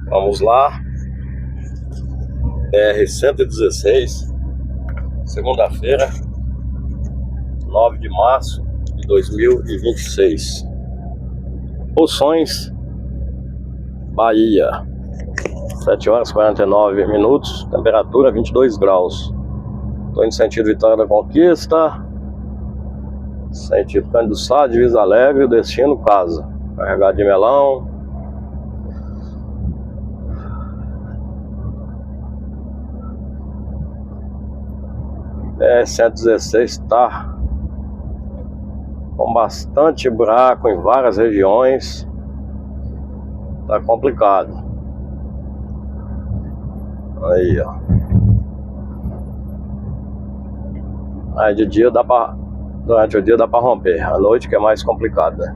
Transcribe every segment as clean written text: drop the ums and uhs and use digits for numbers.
Vamos lá. BR-116, segunda-feira, 9 de março de 2026. Poções, Bahia. 7 horas e 49 minutos, temperatura 22 graus. Estou em sentido Vitória da Conquista, sentido Cândido Sá, Divisa Alegre, destino casa. Carregado de melão. BR-116 está com bastante buraco em várias regiões. Tá complicado. Aí, ó. Aí de dia dá pra... Durante o dia dá pra romper. À noite que é mais complicado, né?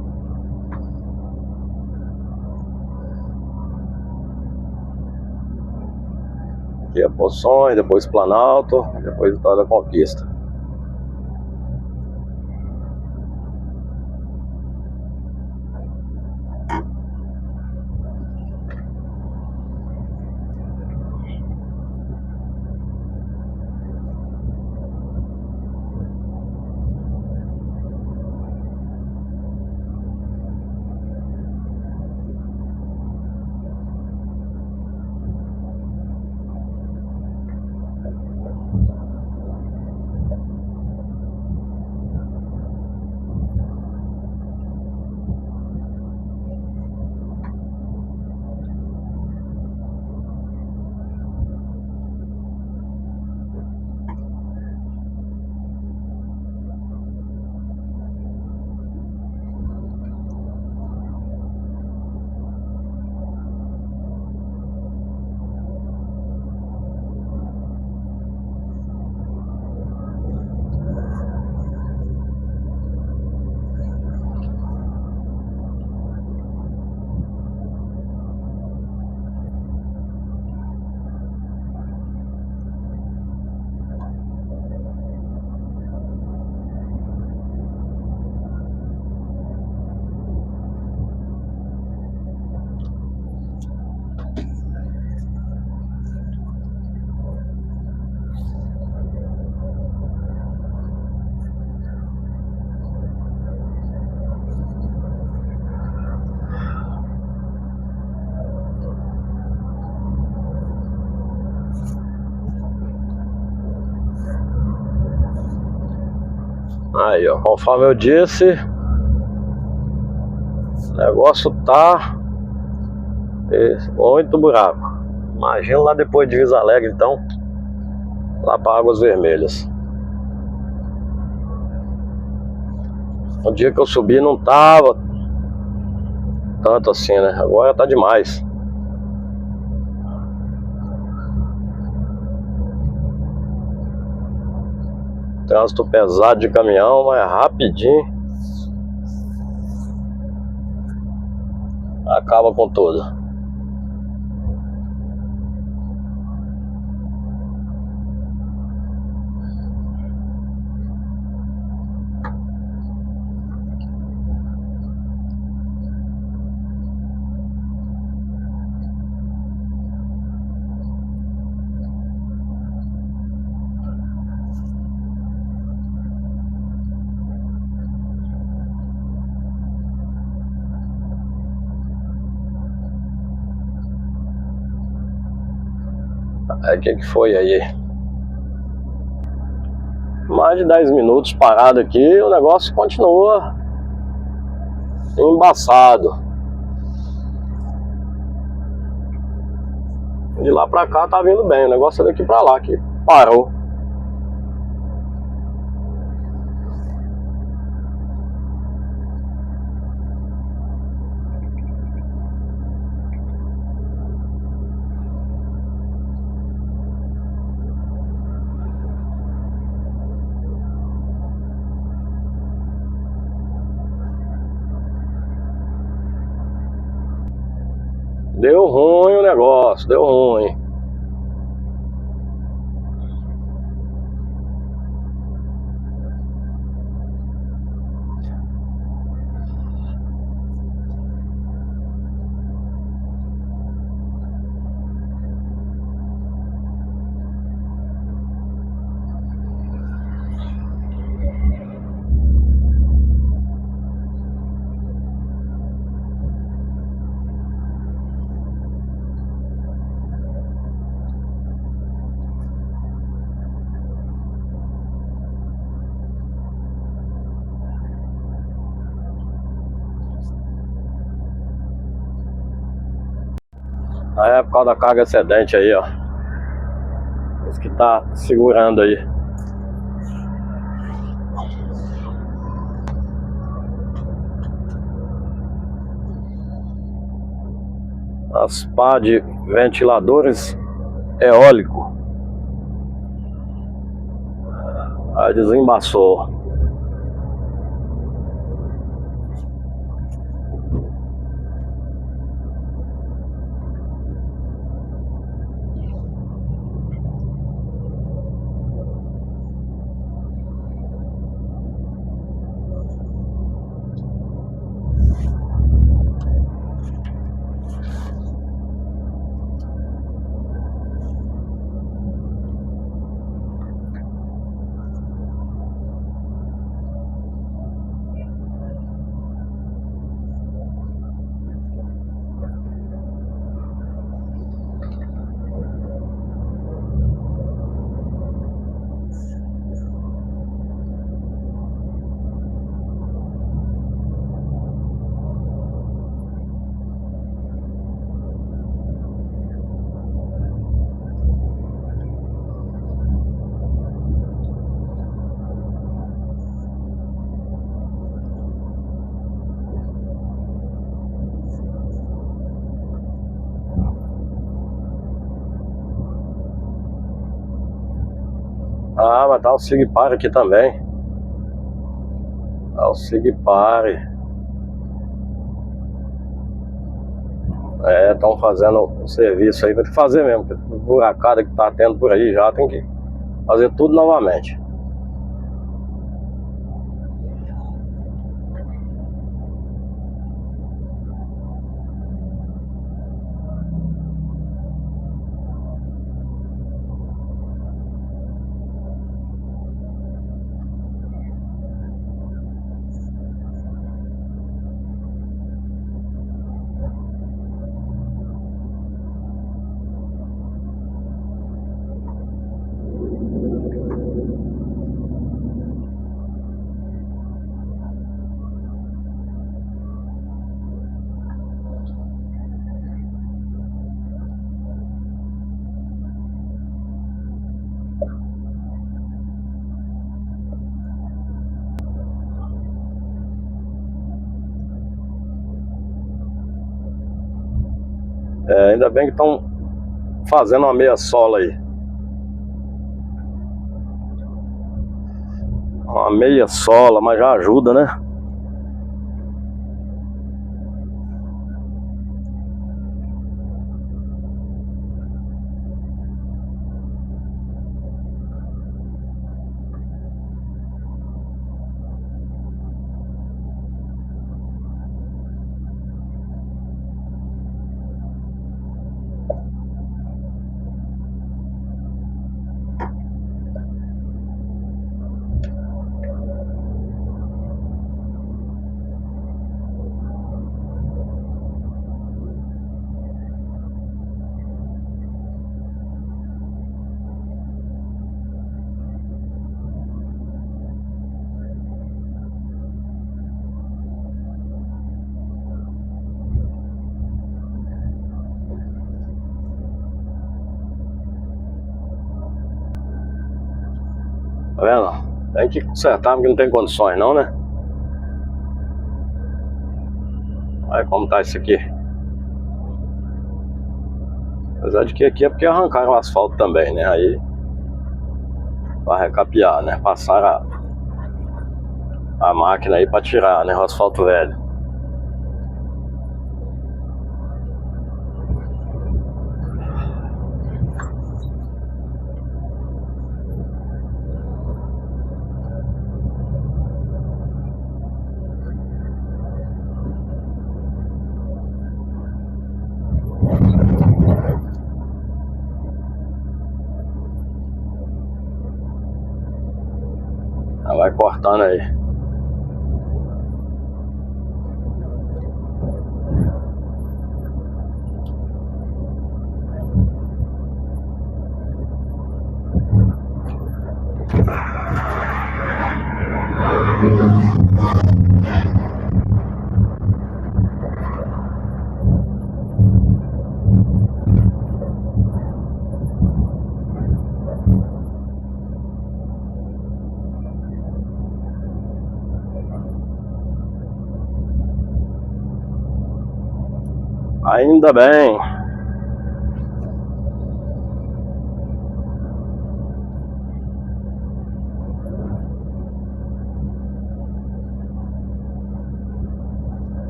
Aqui é Poções, depois Planalto, depois Vitória da Conquista. Aí, ó, conforme eu disse, o negócio tá muito buraco. Imagina lá depois de Divisa Alegre, então, lá para Águas Vermelhas. O dia que eu subi não tava tanto assim, né? Agora tá demais. Trânsito pesado de caminhão, mas rapidinho acaba com tudo. Aí o que foi aí? Mais de 10 minutos parado aqui, o negócio continua embaçado. De lá pra cá tá vindo bem, o negócio é daqui pra lá que parou. Deu ruim o negócio, deu ruim. Aí é por causa da carga excedente aí, ó. Isso que tá segurando aí. As pá de ventiladores eólico. Aí desembaçou. Ah, mas tá o Sigpare aqui também. Tá o Sigpare. É, estão fazendo um serviço aí, vai ter que fazer mesmo, porque buracada que tá tendo por aí já tem que fazer tudo novamente. É, ainda bem que estão fazendo uma meia sola aí. Uma meia sola, mas já ajuda, né? Tá vendo? Tem que consertar porque não tem condições não, né? Olha como tá isso aqui. Apesar de que aqui é porque arrancaram o asfalto também, né? Aí vai recapear, né? Passaram a máquina aí pra tirar, né? O asfalto velho. Ela vai cortando aí. Ainda bem.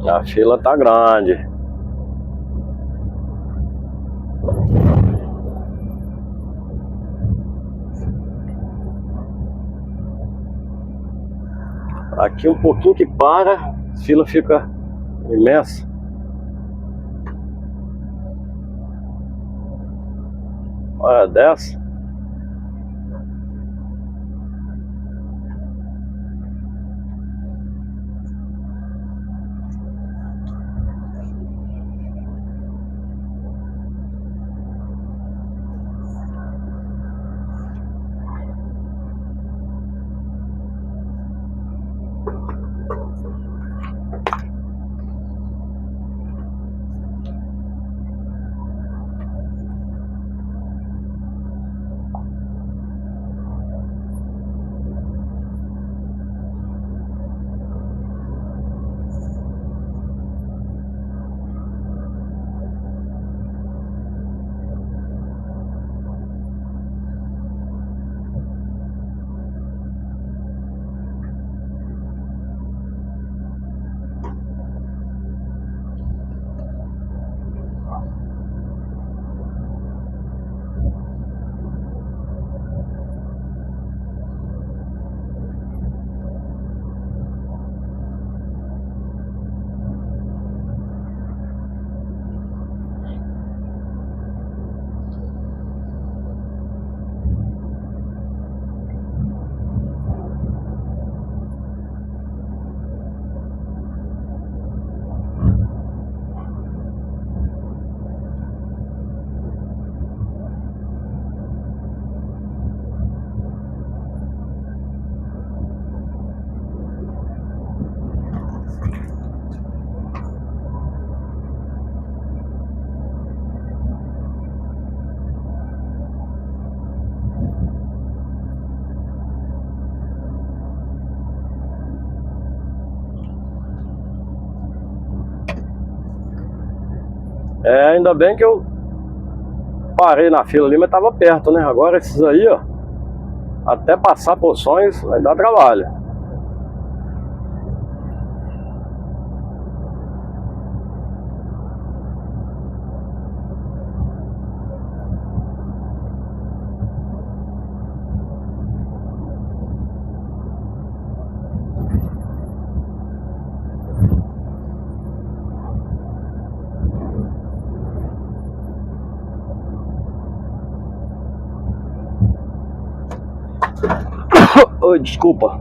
A fila tá grande. Aqui um pouquinho que para, a fila fica imensa. Olha, desce. Ainda bem que eu parei na fila ali, mas tava perto, né? Agora esses aí, ó, até passar Poções vai dar trabalho. Oi, desculpa.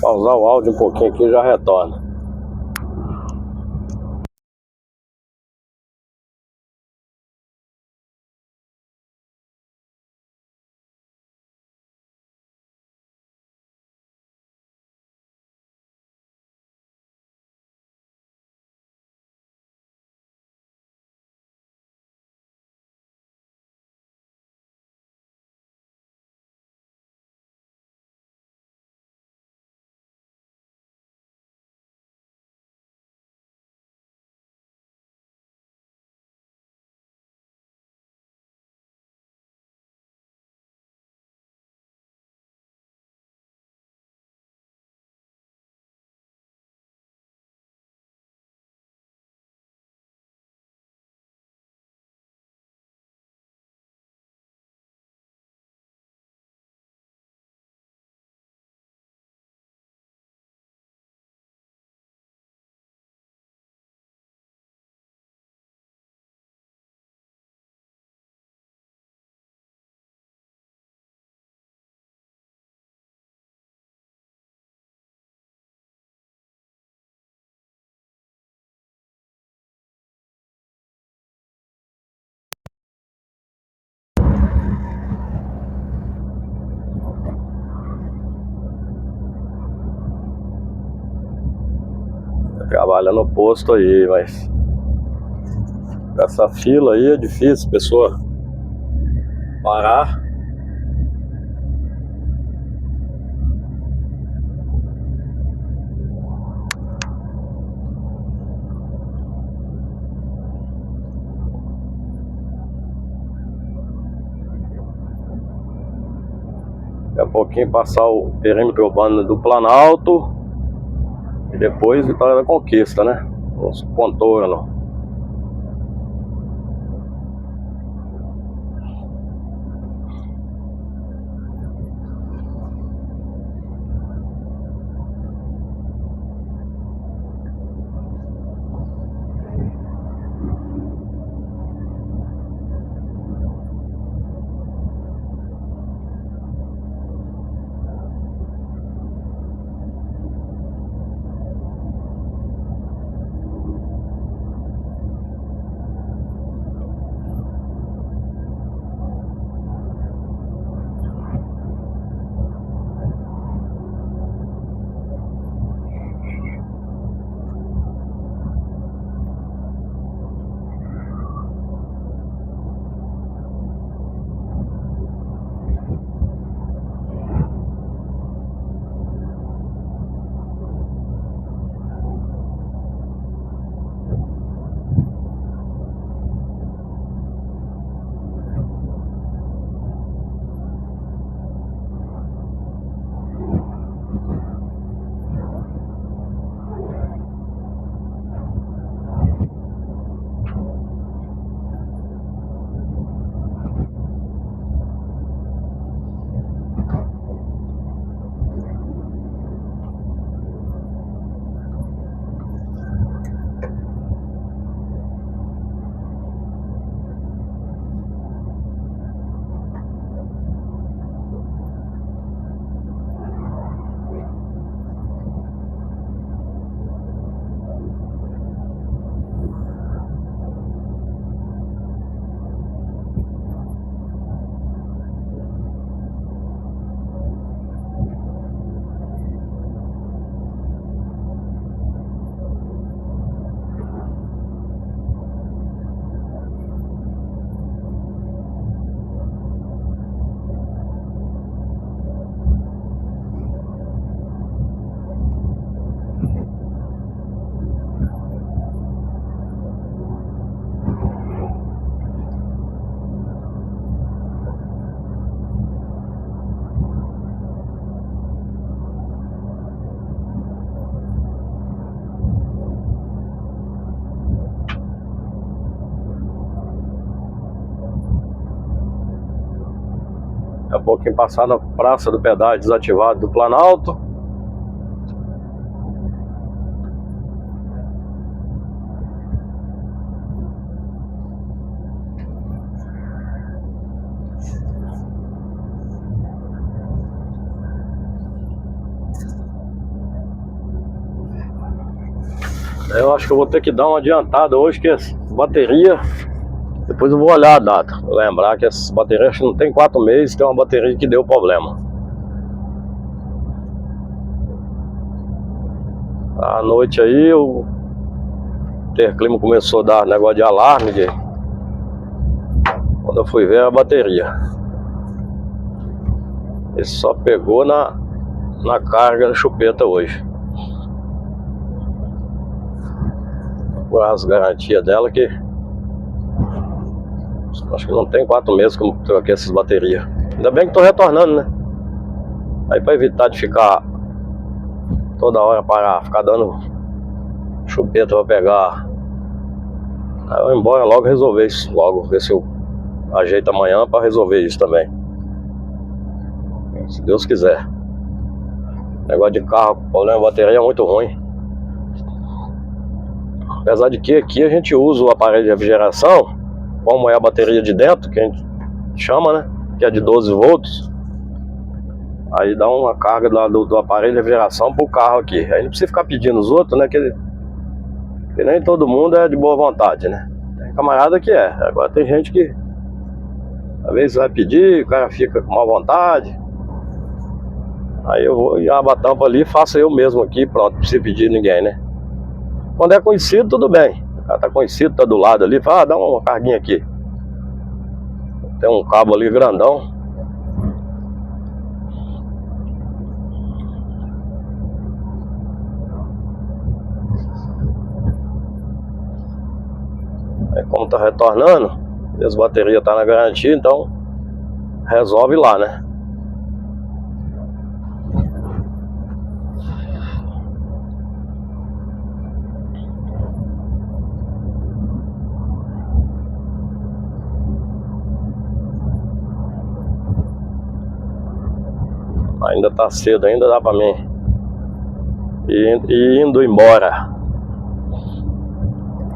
pausar o áudio um pouquinho aqui e já retorno. Trabalha no posto aí, mas essa fila aí é difícil, pessoa parar. Daqui a pouquinho passar o perímetro urbano do Planalto e depois Vitória da Conquista, né? Os contornos. Daqui a pouquinho passar na Praça do Pedágio desativado do Planalto. Eu acho que eu vou ter que dar uma adiantada hoje, que essa bateria... Depois eu vou olhar a data, vou lembrar que essas baterias acho que não tem 4 meses, tem uma bateria que deu problema. À noite aí o Interclima começou a dar negócio de alarme, quando eu fui ver a bateria. Ele só pegou na carga da chupeta hoje. Por as garantias dela que... Acho que não tem 4 meses que eu troquei essas baterias. Ainda bem que tô retornando, né? Aí pra evitar de ficar toda hora parar, ficar dando chupeta pra pegar. Aí eu vou embora logo resolver isso. Logo, ver se eu ajeito amanhã pra resolver isso também. Se Deus quiser. Negócio de carro, problema de bateria é muito ruim. Apesar de que aqui a gente usa o aparelho de refrigeração, como é a bateria de dentro, que a gente chama, né? Que é de 12 volts. Aí dá uma carga do aparelho de refrigeração pro carro aqui. Aí não precisa ficar pedindo os outros, né? Que nem todo mundo é de boa vontade, né? Tem camarada que é. Agora tem gente que às vezes vai pedir, o cara fica com má vontade. Aí eu vou e abro a tampa ali e faço eu mesmo aqui, pronto, não precisa pedir ninguém, né? Quando é conhecido, tudo bem. O cara tá conhecido, tá do lado ali, fala, dá uma carguinha aqui. Tem um cabo ali grandão. Aí como tá retornando, e as baterias tá na garantia, então resolve lá, né? Ainda tá cedo, ainda dá pra mim ir indo embora.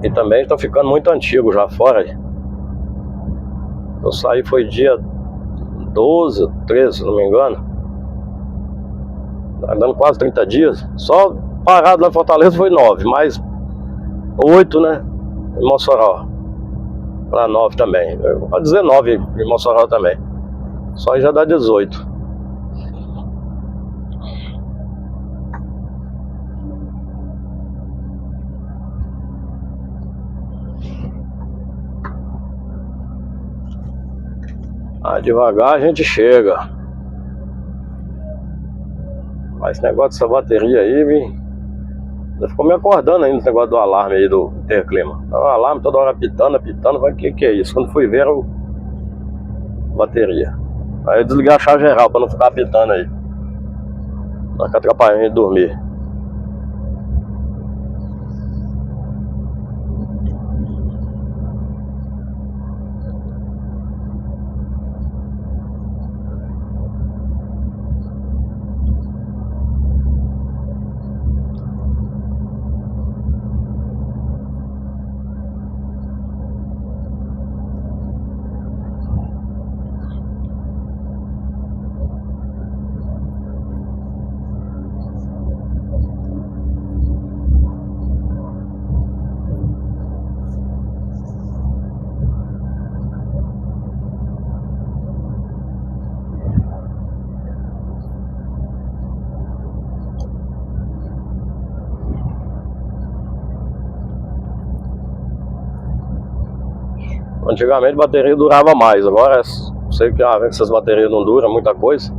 E também tá ficando muito antigo já fora. Eu saí foi dia 12, 13, se não me engano. Tá dando quase 30 dias. Só parado lá em Fortaleza foi 9, mais 8, né? Em Mossoró. Pra 9 também. Pode dizer 9 em Mossoró também. Só aí já dá 18. Devagar a gente chega. Mas esse negócio dessa bateria aí ficou me acordando ainda, esse negócio do alarme aí do Interclima. O alarme toda hora apitando, vai, que é isso? Quando fui ver era bateria. Aí eu desliguei a chave geral pra não ficar apitando aí. Não ficar atrapalhando de dormir. Antigamente a bateria durava mais, agora sei que essas baterias não duram muita coisa.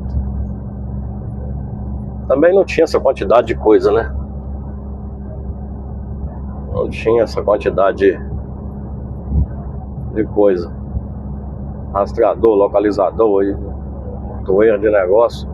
Também não tinha essa quantidade de coisa, né? Não tinha essa quantidade de coisa. Rastreador, localizador e toeira de negócio.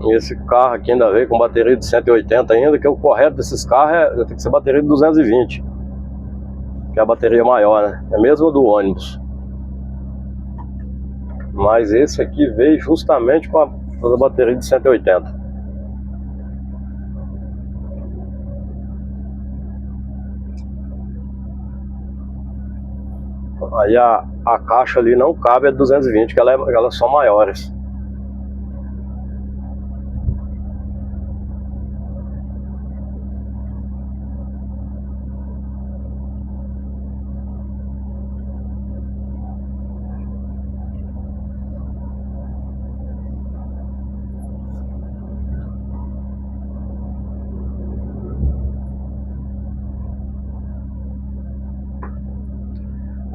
E esse carro aqui ainda veio com bateria de 180 ainda, que o correto desses carros tem que ser bateria de 220, que é a bateria maior, né? É mesmo do ônibus. Mas esse aqui veio justamente com a bateria de 180. Aí a caixa ali não cabe a 220, que elas são maiores.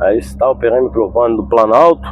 Aí está o perímetro urbano do Planalto.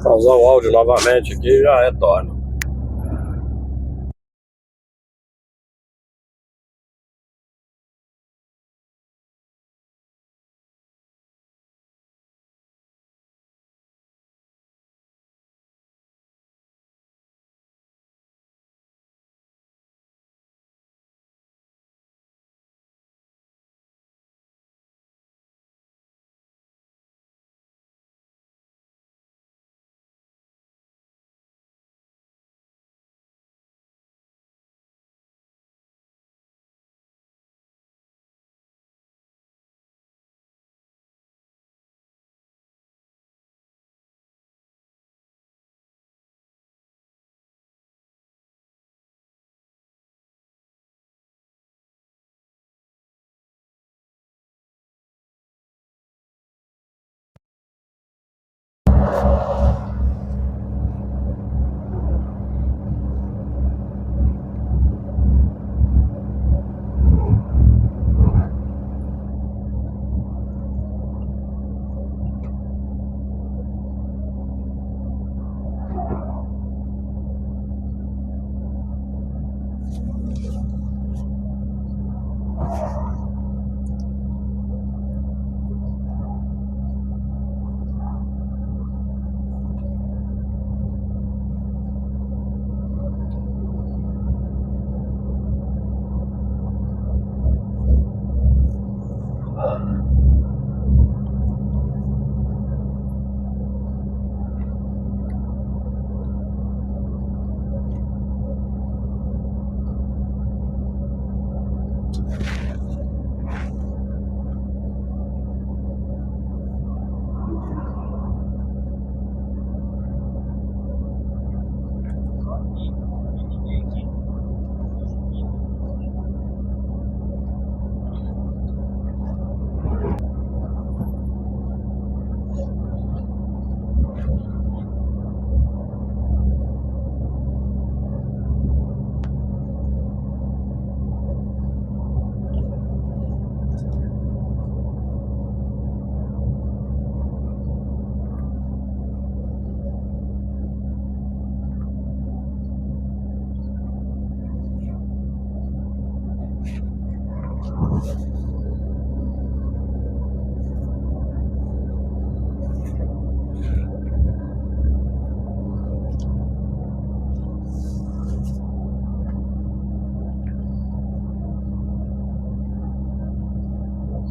Pausar o áudio novamente aqui já retorno.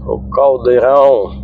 O Caldeirão.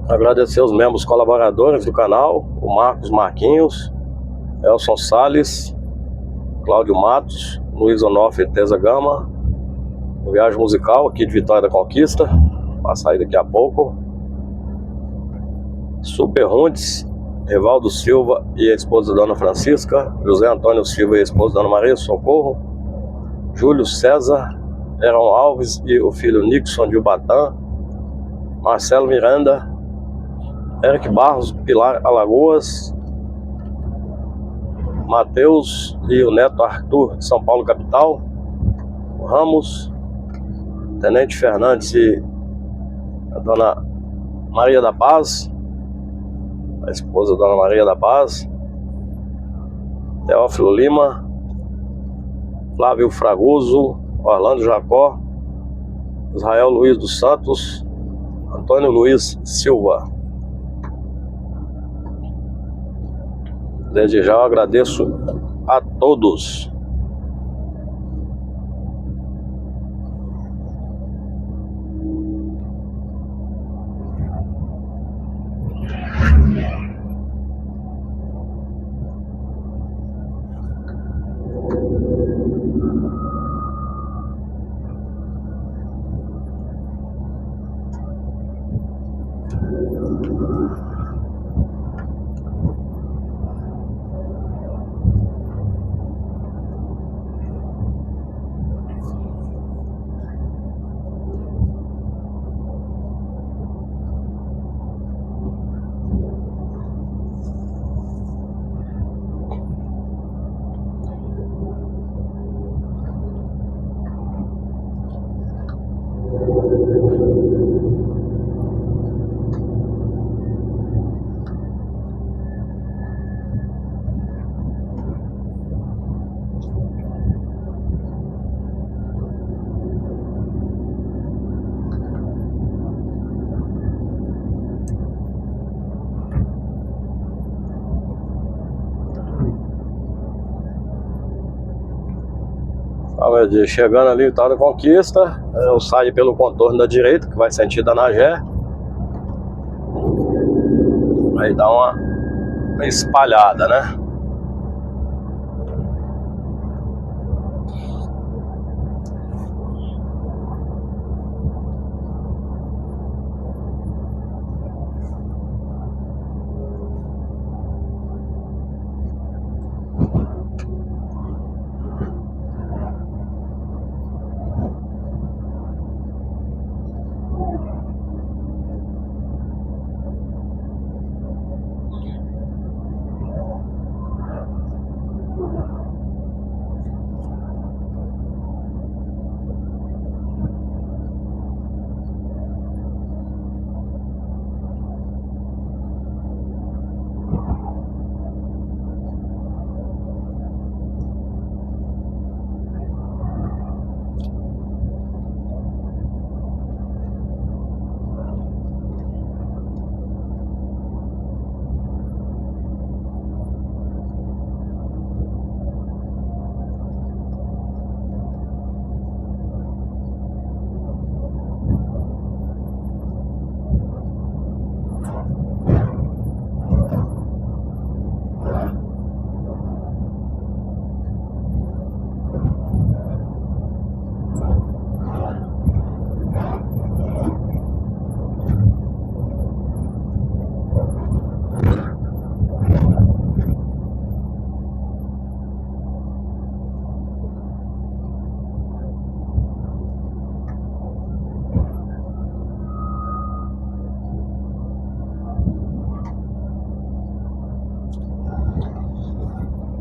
Agradecer os membros colaboradores do canal, o Marcos Marquinhos, Elson Salles, Cláudio Matos, Luiz Onofre Teza Gama, Viagem Musical aqui de Vitória da Conquista, vai sair daqui a pouco. Super Rundes, Evaldo Silva e a esposa Dona Francisca, José Antônio Silva e a esposa Dona Maria Socorro, Júlio César, Heron Alves e o filho Nixon de Ubatã, Marcelo Miranda, Eric Barros, Pilar Alagoas, Matheus e o neto Arthur de São Paulo capital, Ramos, Tenente Fernandes e a Dona Maria da Paz, a esposa da Dona Maria da Paz, Teófilo Lima, Flávio Fragoso, Orlando Jacó, Israel Luiz dos Santos, Antônio Luiz Silva. Desde já eu agradeço a todos. Chegando ali Vitória da Conquista, eu saio pelo contorno da direita, que vai sentido Anagé. Aí dá uma espalhada, né?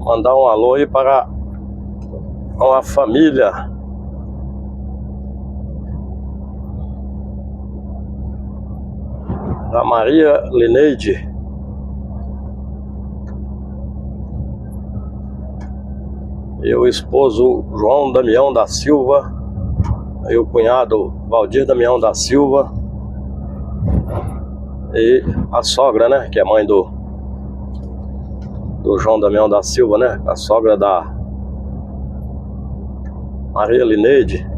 mandar um alô aí para uma família da Maria Lineide e o esposo João Damião da Silva e o cunhado Valdir Damião da Silva e a sogra, né, que é mãe do João Damião da Silva, né, a sogra da Maria Lineide.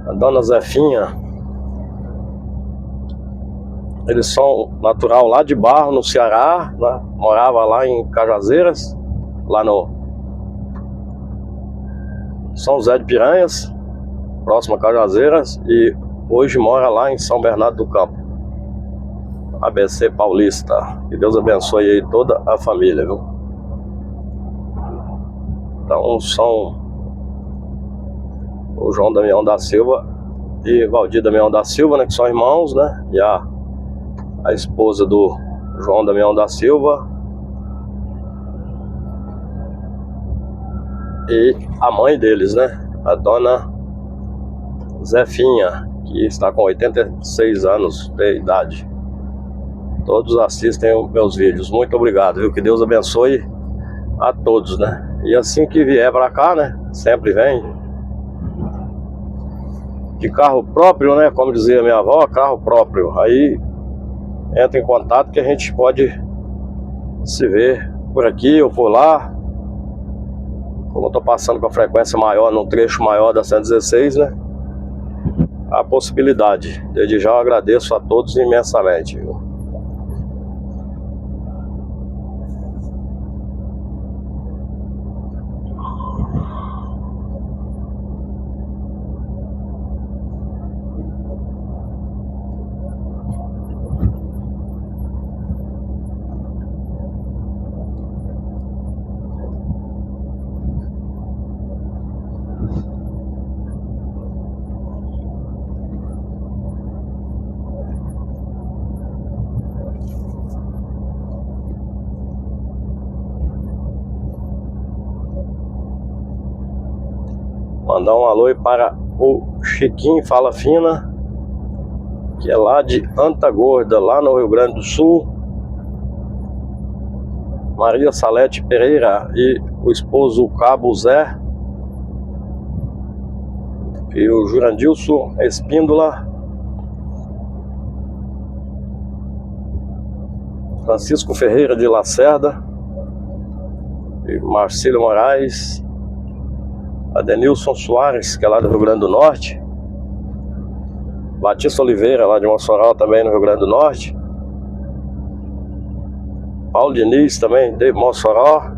A dona Zefinha. Eles são natural lá de Barro, no Ceará, né? Morava lá em Cajazeiras, lá no São José de Piranhas, próximo a Cajazeiras, e hoje mora lá em São Bernardo do Campo, ABC Paulista. Que Deus abençoe aí toda a família, viu? Então são o João Damião da Silva e Valdir Damião da Silva, né, que são irmãos, né? E a esposa do João Damião da Silva e a mãe deles, né, a dona Zefinha, que está com 86 anos de idade. Todos assistem os meus vídeos. Muito obrigado, viu? Que Deus abençoe a todos, né? E assim que vier pra cá, né, sempre vem de carro próprio, né, como dizia minha avó, carro próprio. Aí entra em contato que a gente pode se ver por aqui ou por lá. Como eu tô passando com a frequência maior, num trecho maior da 116, né, a possibilidade. Desde já eu agradeço a todos imensamente, viu? Mandar um alô aí para o Chiquinho Fala Fina, que é lá de Antagorda, lá no Rio Grande do Sul. Maria Salete Pereira e o esposo Cabo Zé. E o Jurandilson Espíndola. Francisco Ferreira de Lacerda. E Marcílio Moraes. Adenilson Soares, que é lá do Rio Grande do Norte. Batista Oliveira, lá de Mossoró, também no Rio Grande do Norte. Paulo Diniz, também de Mossoró.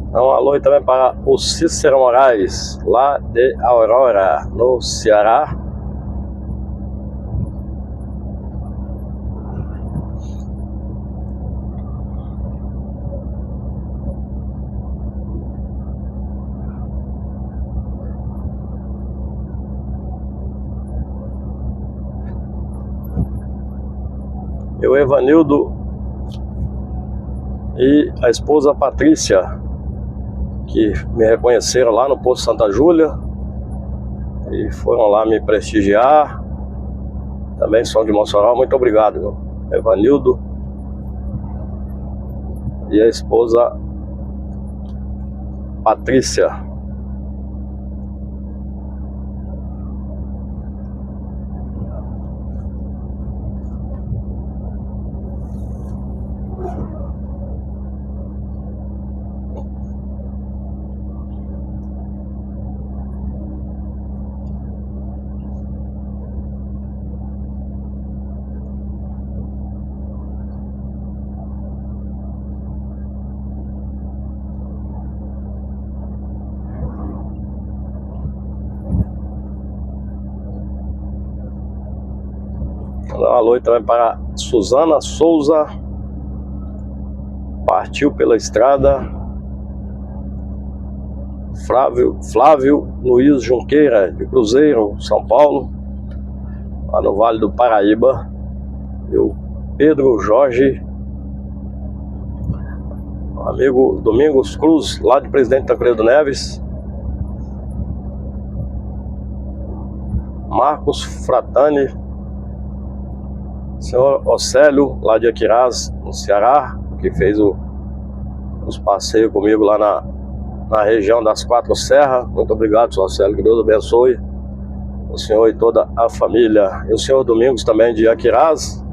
Um alô aí também para o Cícero Moraes, lá de Aurora, no Ceará. E o Evanildo e a esposa Patrícia, que me reconheceram lá no Posto Santa Júlia. e foram lá me prestigiar. Também são de Mossoró, muito obrigado, meu. Evanildo e a esposa Patrícia. Um alô também para Suzana Souza, partiu pela estrada. Flávio Luiz Junqueira, de Cruzeiro, São Paulo, lá no Vale do Paraíba. E o Pedro Jorge, amigo Domingos Cruz, lá de Presidente Tancredo Neves. Marcos Fratani, senhor Océlio, lá de Aquiraz, no Ceará, que fez os passeios comigo lá na região das Quatro Serras. Muito obrigado, senhor Océlio, que Deus abençoe o senhor e toda a família. E o senhor Domingos também de Aquiraz.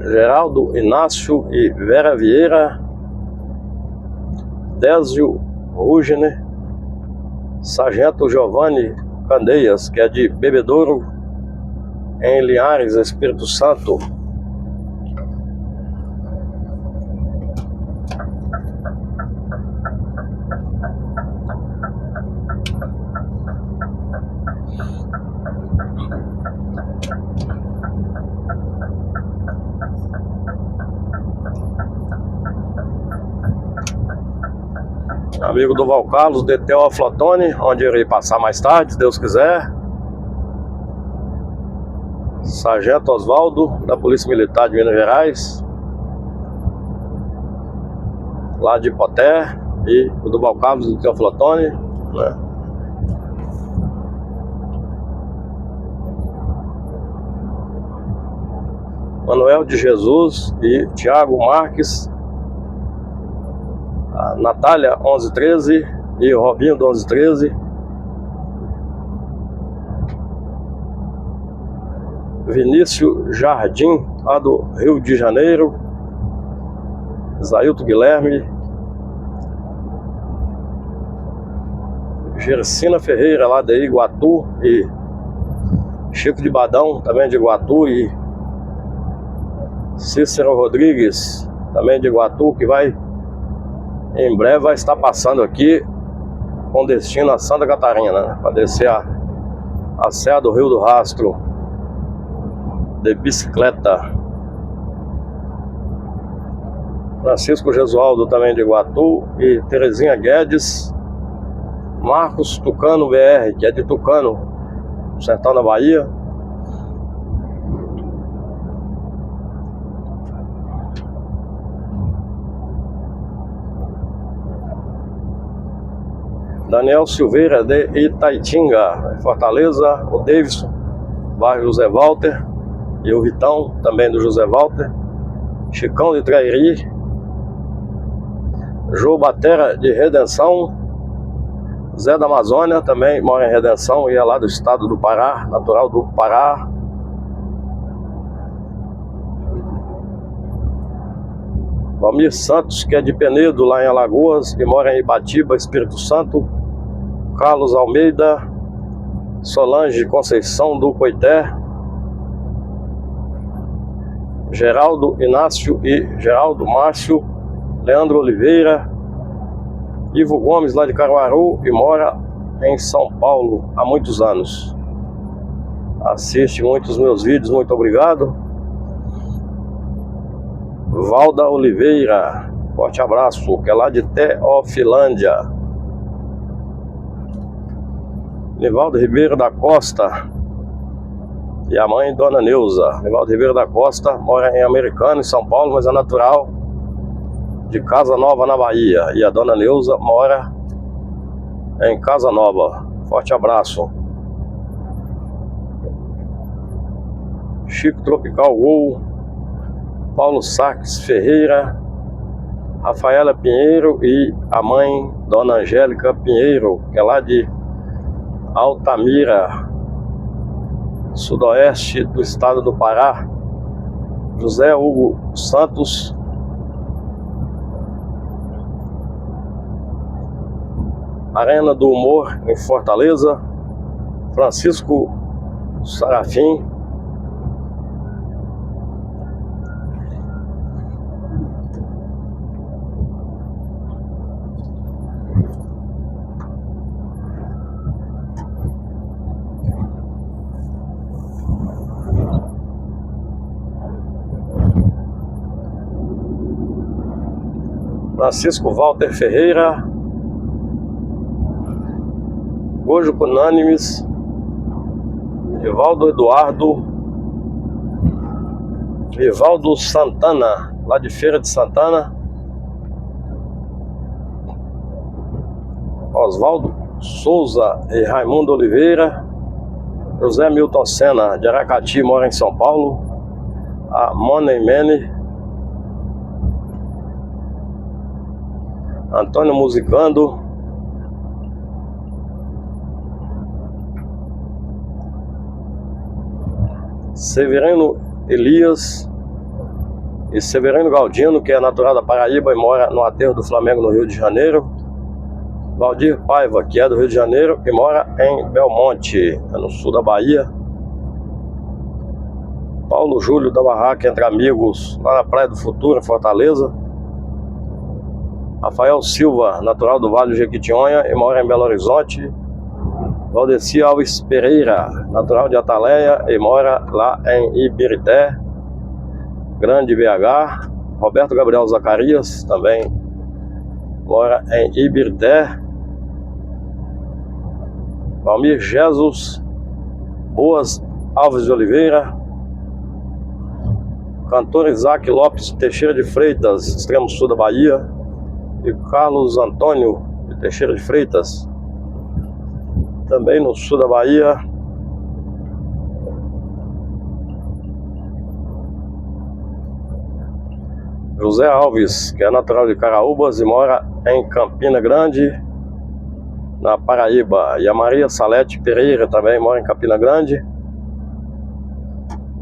Geraldo Inácio e Vera Vieira. Désio Rugner. Sargento Giovanni Candeias, que é de Bebedouro, em Linhares, Espírito Santo. Amigo do Val Carlos, DTO Flotone, onde eu irei passar mais tarde, se Deus quiser. Sargento Osvaldo, da Polícia Militar de Minas Gerais, lá de Poté. E o do Val Carlos, do DTO Flotone, né? Manuel de Jesus e Tiago Marques. A Natália 1113 e o Robinho do 1113. Vinícius Jardim, lá do Rio de Janeiro. Isailton Guilherme. Gersina Ferreira, lá de Iguatu. E Chico de Badão, também de Iguatu. E Cícero Rodrigues, também de Iguatu, que em breve vai estar passando aqui com destino a Santa Catarina, né? Para descer a Serra do Rio do Rastro de bicicleta. Francisco Gesualdo, também de Iguatu. E Terezinha Guedes. Marcos Tucano BR, que é de Tucano, sertão da Bahia. Daniel Silveira, de Itaitinga, Fortaleza. O Davidson, bairro José Walter. E o Vitão, também do José Walter. Chicão de Trairi. Jô Batera, de Redenção. Zé da Amazônia, também mora em Redenção e é lá do estado do Pará, natural do Pará. Valmir Santos, que é de Penedo, lá em Alagoas, e mora em Ibatiba, Espírito Santo. Carlos Almeida. Solange Conceição do Coité. Geraldo Inácio e Geraldo Márcio. Leandro Oliveira. Ivo Gomes, lá de Caruaru, e mora em São Paulo há muitos anos. Assiste muitos meus vídeos, muito obrigado. Valda Oliveira, forte abraço, que é lá de Teofilândia. Nivaldo Ribeiro da Costa e a mãe Dona Neuza. Nivaldo Ribeiro da Costa mora em Americana, em São Paulo, mas é natural de Casa Nova, na Bahia. E a dona Neuza mora em Casa Nova. Forte abraço. Chico Tropical Gol, Paulo Sarques Ferreira, Rafaela Pinheiro e a mãe, Dona Angélica Pinheiro, que é lá de Altamira, sudoeste do estado do Pará. José Hugo Santos, Arena do Humor em Fortaleza, Francisco Sarafim, Francisco Walter Ferreira, Gojo Conânimes, Evaldo Eduardo, Vivaldo Santana, lá de Feira de Santana, Oswaldo Souza e Raimundo Oliveira, José Milton Sena, de Aracati, mora em São Paulo, a Money Mene, Antônio Musicando, Severino Elias e Severino Galdino, que é natural da Paraíba e mora no aterro do Flamengo, no Rio de Janeiro. Valdir Paiva, que é do Rio de Janeiro e mora em Belmonte, no sul da Bahia. Paulo Júlio da Barraca Entre Amigos, lá na Praia do Futuro, em Fortaleza. Rafael Silva, natural do Vale do Jequitinhonha e mora em Belo Horizonte. Valdeci Alves Pereira, natural de Ataleia e mora lá em Ibirité, Grande BH. Roberto Gabriel Zacarias, também mora em Ibirité. Valmir Jesus Boas Alves de Oliveira. Cantor Isaac Lopes Teixeira de Freitas, extremo sul da Bahia. E Carlos Antônio de Teixeira de Freitas, também no sul da Bahia. José Alves, que é natural de Caraúbas e mora em Campina Grande, na Paraíba. E a Maria Salete Pereira também mora em Campina Grande.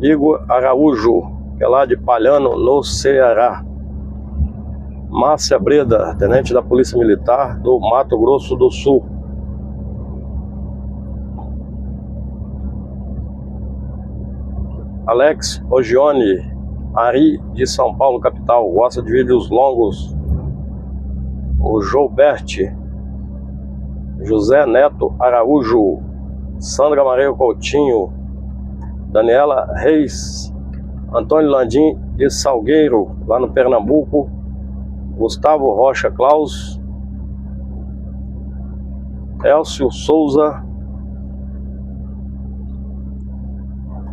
Igor Araújo, que é lá de Palhano, no Ceará. Márcia Breda, tenente da Polícia Militar do Mato Grosso do Sul. Alex Ogione, Ari de São Paulo, capital, gosta de vídeos longos. O Joubert, José Neto Araújo, Sandra Maria Coutinho, Daniela Reis, Antônio Landim de Salgueiro, lá no Pernambuco. Gustavo Rocha Claus, Elcio Souza,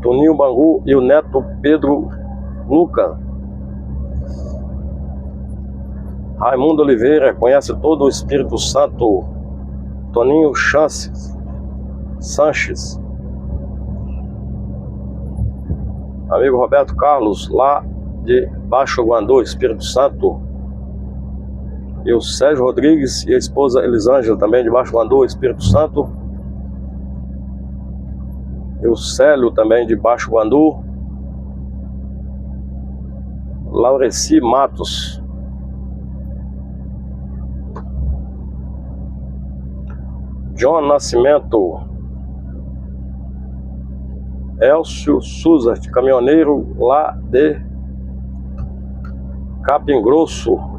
Toninho Bangu e o neto Pedro Luca. Raimundo Oliveira, conhece todo o Espírito Santo. Toninho Sanches. Amigo Roberto Carlos, lá de Baixo Guandu, Espírito Santo. E o Sérgio Rodrigues e a esposa Elisângela, também de Baixo Guandu, Espírito Santo. E o Célio, também de Baixo Guandu. Laureci Matos. John Nascimento. Elcio Souza, caminhoneiro lá de Capim Grosso.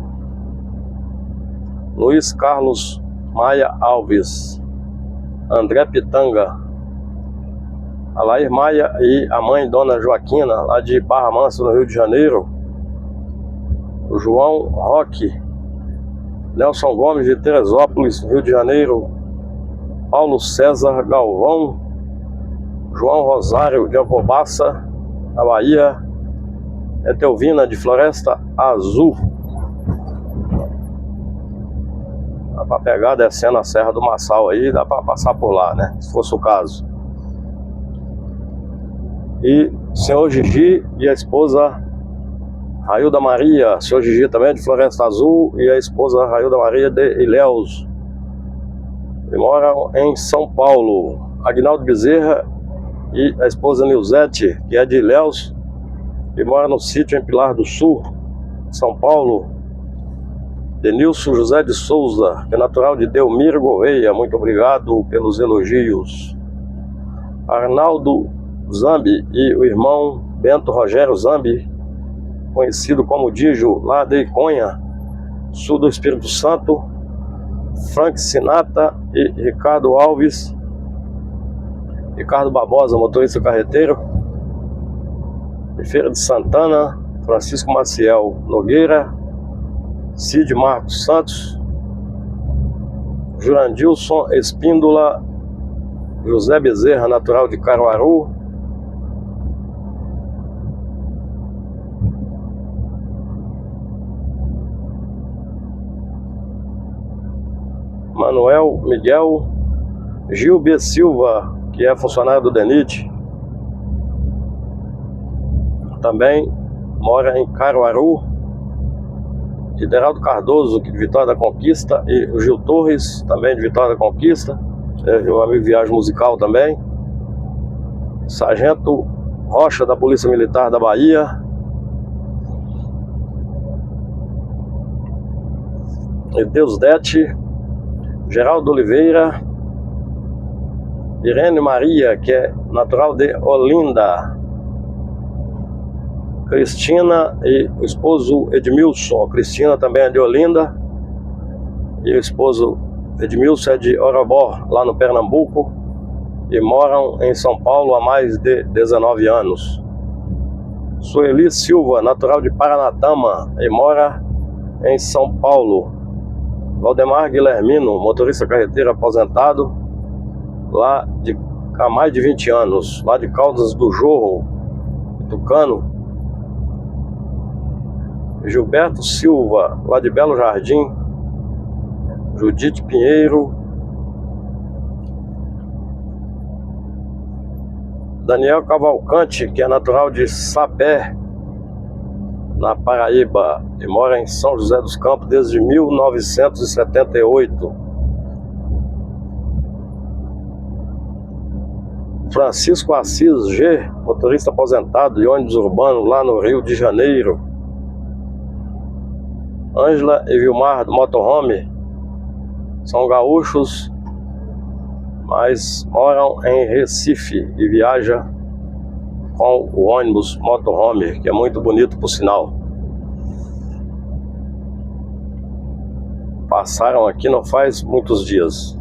Luiz Carlos Maia Alves, André Pitanga, Alair Maia e a mãe Dona Joaquina, lá de Barra Mansa, no Rio de Janeiro. O João Roque, Nelson Gomes de Teresópolis, Rio de Janeiro. Paulo César Galvão, João Rosário de Alcobaça, na Bahia. Etelvina de Floresta Azul. pra pegar descendo a Serra do Massal aí, dá pra passar por lá, né? Se fosse o caso. E o senhor Gigi e a esposa Railda Maria, o senhor Gigi também é de Floresta Azul, e a esposa Railda Maria de Ilhéus, que moram em São Paulo. Aguinaldo Bezerra e a esposa Nilzete, que é de Ilhéus, e mora no sítio em Pilar do Sul, São Paulo. Denilson José de Souza, que é natural de Delmiro Gouveia, muito obrigado pelos elogios. Arnaldo Zambi e o irmão Bento Rogério Zambi, conhecido como Dijo, lá de Iconha, sul do Espírito Santo. Frank Sinata e Ricardo Alves, Ricardo Barbosa, motorista carreteiro, de Feira de Santana, Francisco Maciel Nogueira, Cid Marcos Santos, Jurandilson Espíndola, José Bezerra, natural de Caruaru, Manuel Miguel, Gil B. Silva, que é funcionário do DENIT, também mora em Caruaru. Ideraldo Cardoso, que de Vitória da Conquista, e o Gil Torres, também de Vitória da Conquista, meu amigo Viagem Musical também. Sargento Rocha, da Polícia Militar da Bahia. E Deusdete, Geraldo Oliveira, Irene Maria, que é natural de Olinda, Cristina e o esposo Edmilson. Cristina também é de Olinda e o esposo Edmilson é de Orobó, lá no Pernambuco, e moram em São Paulo há mais de 19 anos. Sueli Silva, natural de Paranatama, e mora em São Paulo. Valdemar Guilhermino, motorista carreteiro aposentado, lá há mais de 20 anos, lá de Caldas do Jorro, Tucano. Gilberto Silva, lá de Belo Jardim. Judite Pinheiro. Daniel Cavalcante, que é natural de Sapé, na Paraíba, e mora em São José dos Campos desde 1978. Francisco Assis G, motorista aposentado de ônibus urbano lá no Rio de Janeiro. Ângela e Vilmar do Motorhome são gaúchos, mas moram em Recife e viajam com o ônibus Motorhome, que é muito bonito por sinal. Passaram aqui não faz muitos dias,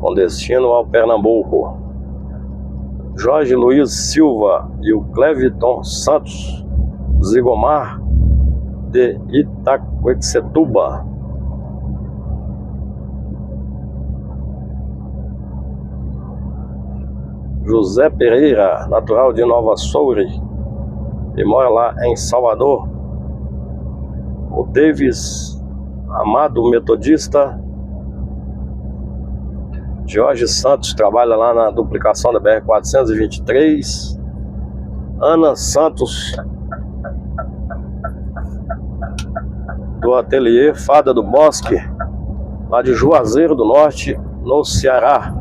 com destino ao Pernambuco. Jorge Luiz Silva e o Cleviton Santos Zigomar, de Itaquecetuba. José Pereira, natural de Nova Soure, e mora lá em Salvador. O Davis Amado, metodista. Jorge Santos trabalha lá na duplicação da BR-423. Ana Santos, do ateliê Fada do Bosque, lá de Juazeiro do Norte, no Ceará.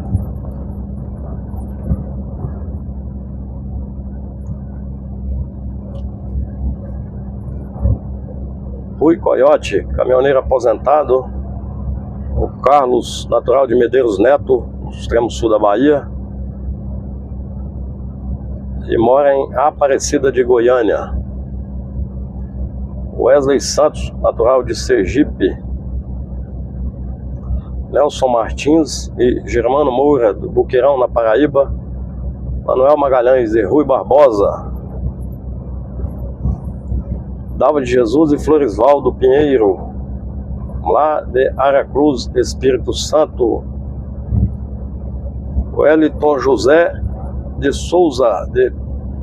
Rui Coyote, caminhoneiro aposentado. O Carlos, natural de Medeiros Neto, no extremo sul da Bahia, e mora em Aparecida de Goiânia. Wesley Santos, natural de Sergipe. Nelson Martins e Germano Moura, do Buqueirão, na Paraíba. Manuel Magalhães e Rui Barbosa. Dava de Jesus e Floresvaldo Pinheiro, lá de Aracruz, Espírito Santo. Wellington José de Souza, de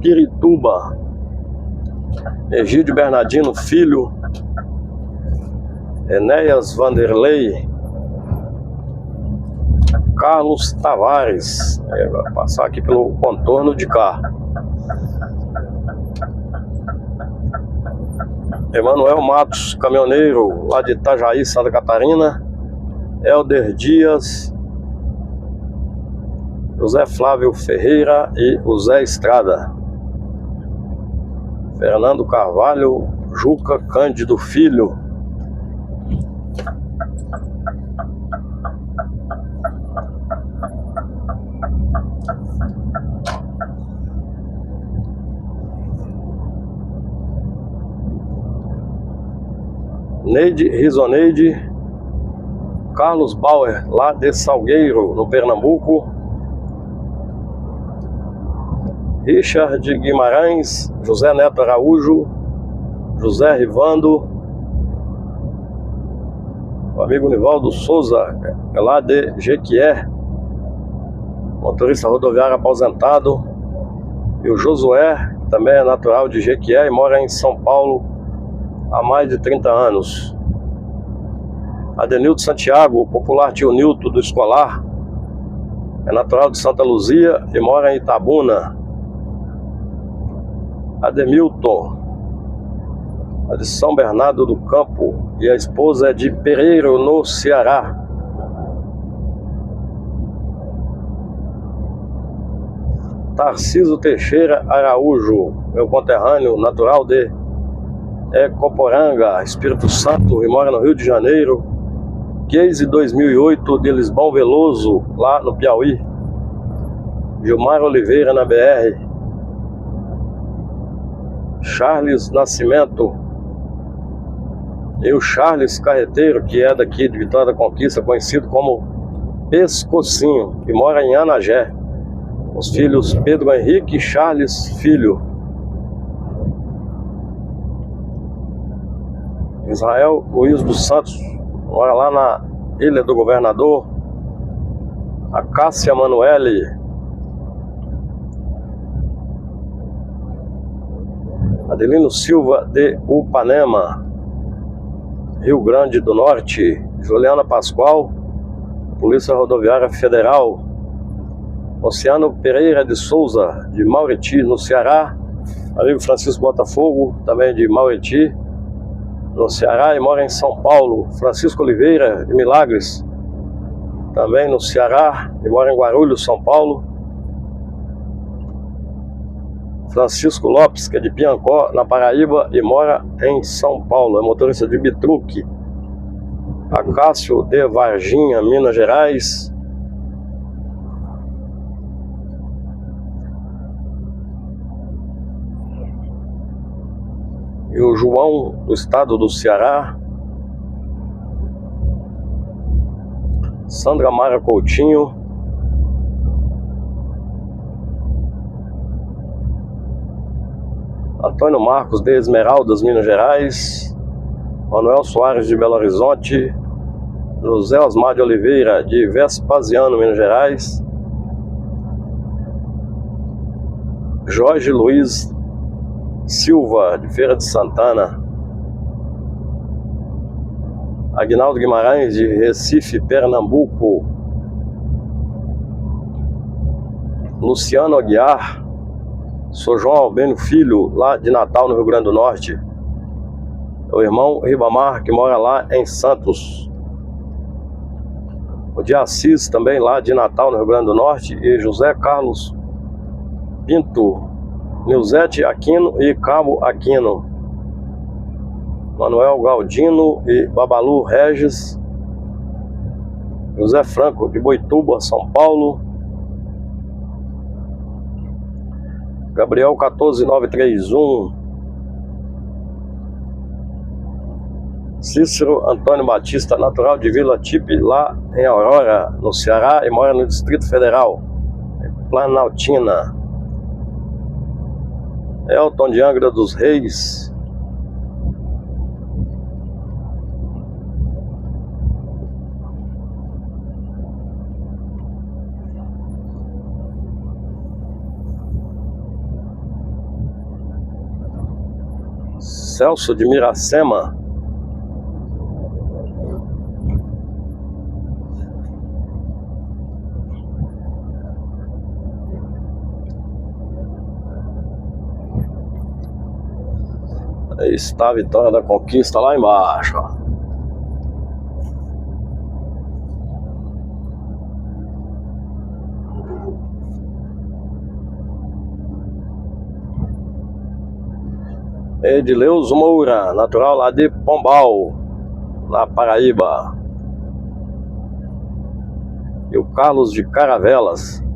Pirituba. Egídio Bernardino Filho, Enéas Vanderlei, Carlos Tavares, vai passar aqui pelo contorno de cá. Emanuel Matos, caminhoneiro, lá de Itajaí, Santa Catarina. Helder Dias, José Flávio Ferreira e o Zé Estrada. Fernando Carvalho, Juca Cândido Filho. Neide Rizoneide, Carlos Bauer, lá de Salgueiro, no Pernambuco. Richard Guimarães, José Neto Araújo, José Rivando, o amigo Nivaldo Souza, é lá de Jequié, motorista rodoviário aposentado. E o Josué, também é natural de Jequié e mora em São Paulo há mais de 30 anos. Adenildo Santiago, o popular tio Nilton do Escolar, é natural de Santa Luzia e mora em Itabuna. Ademilton, é de São Bernardo do Campo, e a esposa é de Pereiro, no Ceará. Tarciso Teixeira Araújo, meu conterrâneo, natural de Ecoporanga, Espírito Santo, e mora no Rio de Janeiro. Case 2008 de Lisbão Veloso, lá no Piauí. Gilmar Oliveira, na BR. Charles Nascimento, e o Charles Carreteiro, que é daqui de Vitória da Conquista, conhecido como Pescocinho, que mora em Anagé. Os filhos Pedro Henrique e Charles Filho. Israel Luiz dos Santos, mora lá na Ilha do Governador. A Cássia Manuele. Adelino Silva de Upanema, Rio Grande do Norte. Juliana Pascoal, Polícia Rodoviária Federal. Oceano Pereira de Souza, de Mauriti, no Ceará. Amigo Francisco Botafogo, também de Mauriti, no Ceará, e mora em São Paulo. Francisco Oliveira, de Milagres, também no Ceará, e mora em Guarulhos, São Paulo. Francisco Lopes, que é de Piancó, na Paraíba, e mora em São Paulo, é motorista de bitruque. Acácio de Varginha, Minas Gerais. E o João, do estado do Ceará. Sandra Mara Coutinho. Antônio Marcos de Esmeraldas, Minas Gerais. Manuel Soares, de Belo Horizonte. José Osmar de Oliveira, de Vespasiano, Minas Gerais. Jorge Luiz Silva, de Feira de Santana. Aguinaldo Guimarães, de Recife, Pernambuco. Luciano Aguiar, sou João Albino Filho, lá de Natal, no Rio Grande do Norte. O irmão Ribamar, que mora lá em Santos. O de Assis, também lá de Natal, no Rio Grande do Norte. E José Carlos Pinto, Nilzete Aquino e Cabo Aquino. Manuel Galdino e Babalu Regis. José Franco, de Boituba, São Paulo. Gabriel 14931. Cícero Antônio Batista, natural de Vila Tipe, lá em Aurora, no Ceará, e mora no Distrito Federal, Planaltina. Elton de Angra dos Reis. Celso de Miracema. Está a Vitória da Conquista lá embaixo, ó. Edileus Moura, natural lá de Pombal, na Paraíba. E o Carlos de Caravelas.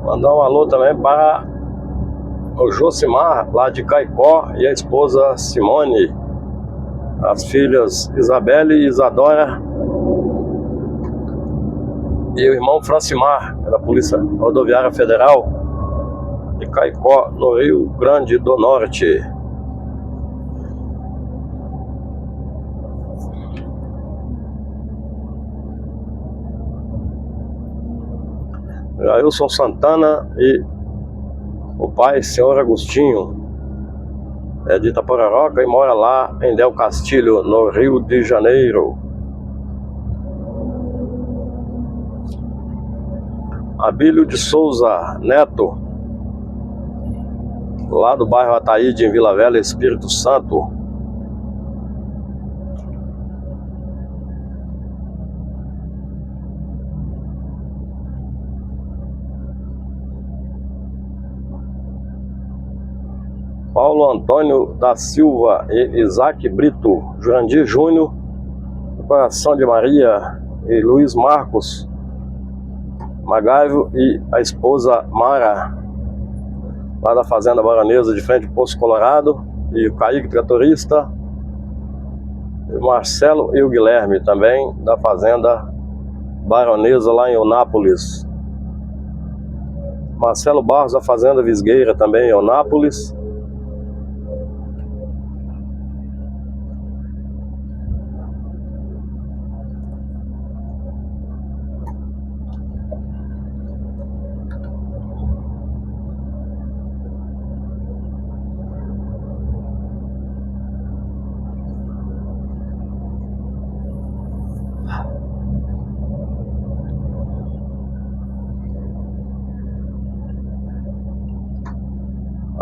Mandar um alô também para o Josimar, lá de Caicó, e a esposa Simone, as filhas Isabelle e Isadora, e o irmão Francimar, da Polícia Rodoviária Federal de Caicó, no Rio Grande do Norte. Jailson Santana e o pai, senhor Agostinho, é de Itapororoca e mora lá em Del Castilho, no Rio de Janeiro. Abílio de Souza Neto, lá do bairro Ataíde, em Vila Velha, Espírito Santo. Paulo Antônio da Silva e Isaac Brito, Jurandir Júnior, Coração de Maria e Luiz Marcos Magaivo e a esposa Mara, lá da Fazenda Baronesa, de frente ao Poço Colorado, e o Kaique, tratorista, e o Marcelo e o Guilherme, também da Fazenda Baronesa, lá em Eunápolis. Marcelo Barros, da Fazenda Visgueira, também em Eunápolis.